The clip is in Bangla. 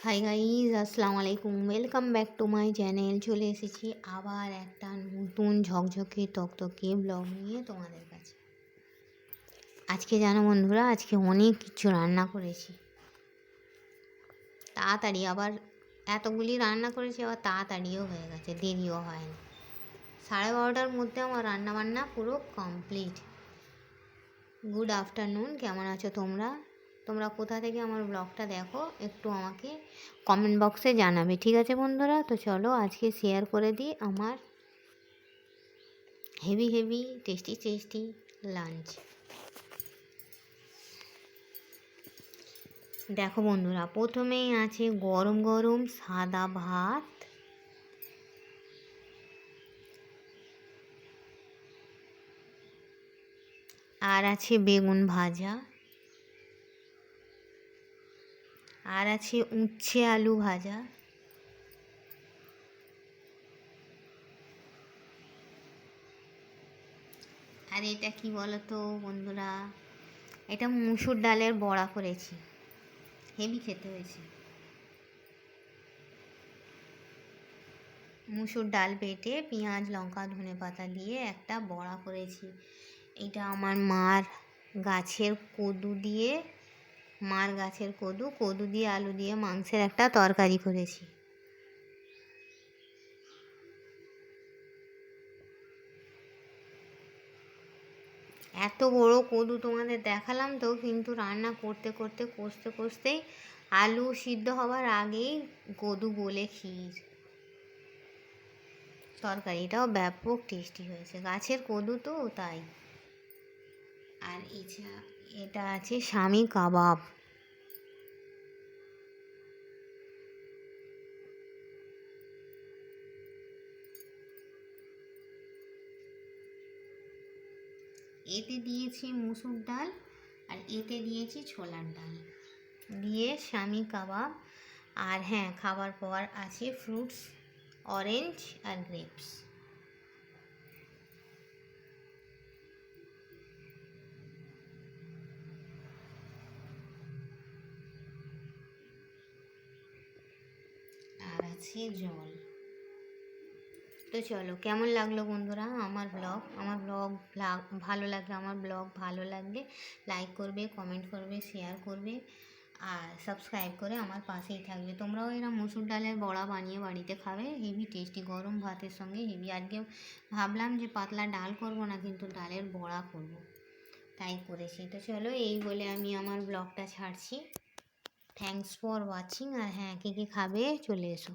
হাই গাইজ, আসসালামু আলাইকুম। Welcome back to my channel. চলে এসেছি আবার একটা নতুন ঝকঝকে তকতকে ব্লগ নিয়ে তোমাদের কাছে। আজকে জানো বন্ধুরা, আজকে অনেক কিছু রান্না করেছি তাড়াতাড়ি। আবার এতগুলি রান্না করেছি, আবার তাড়াতাড়িও হয়ে গেছে, দেরিও হয়নি। 12:30টার মধ্যে আমার রান্নাবান্না পুরো কমপ্লিট। গুড আফটারনুন, কেমন আছো তোমরা? তোমরা কোথা থেকে আমার ব্লগটা দেখো একটু আমাকে কমেন্ট বক্সে জানাবে, ঠিক আছে বন্ধুরা? তো চলো আজকে শেয়ার করে দিই আমার heavy heavy tasty tasty lunch. দেখো বন্ধুরা, প্রথমেই আছে গরম গরম সাদা ভাত, আর আছে বেগুন ভাজা, আর আছে উচ্ছে আলু ভাজা, আর এটা কি বলো তো বন্ধুরা, এটা মুসুর ডালের বড়া করেছি, হেভি খেতে হয়েছে। মুসুর ডাল বেটে পেঁয়াজ লঙ্কা ধনেপাতা দিয়ে একটা বড়া করেছি। এটা আমার মার গাছের কদু দিয়ে, কদু দিয়ে আলু দিয়ে মাংসের একটা তরকারি করেছি। এত বড় কদু তোমাদের দেখালাম তো, কিন্তু রান্না করতে করতে কষতে কষতেই আলু সিদ্ধ হবার আগেই কদু গলে ক্ষীর। তরকারিটাও ব্যাপক টেস্টি হয়েছে, গাছের কদু তো তাই। আর এটা আছে স্বামী কাবাব। এতে দিয়েছি মুসুর ডাল, আর এতে দিয়েছি ছোলার ডাল দিয়ে স্বামী কাবাব। আর হ্যাঁ, খাবার পর আছে ফ্রুটস, অরেঞ্জ আর গ্রেপস। আর আছে জল। তো চলো, কেমন লাগলো বন্ধুরা আমার ব্লগ? ভালো লাগলে, আমার ব্লগ ভালো লাগলে লাইক করবে, কমেন্ট করবে, শেয়ার করবে, আর সাবস্ক্রাইব করে আমার পাশেই থাকবে। তোমরাও এরা মুসুর ডালের বড়া বানিয়ে বাড়িতে খাবে, হেভি টেস্টি গরম ভাতের সঙ্গে হেভি। আজকে ভাবলাম যে পাতলা ডাল করব না, কিন্তু ডালের বড়া করব, তাই করেছি। তো চলো, এই বলে আমি আমার ব্লগটা ছাড়ছি। Thanks for watching. আর হ্যাঁ, কে কে খাবে চলে এসো।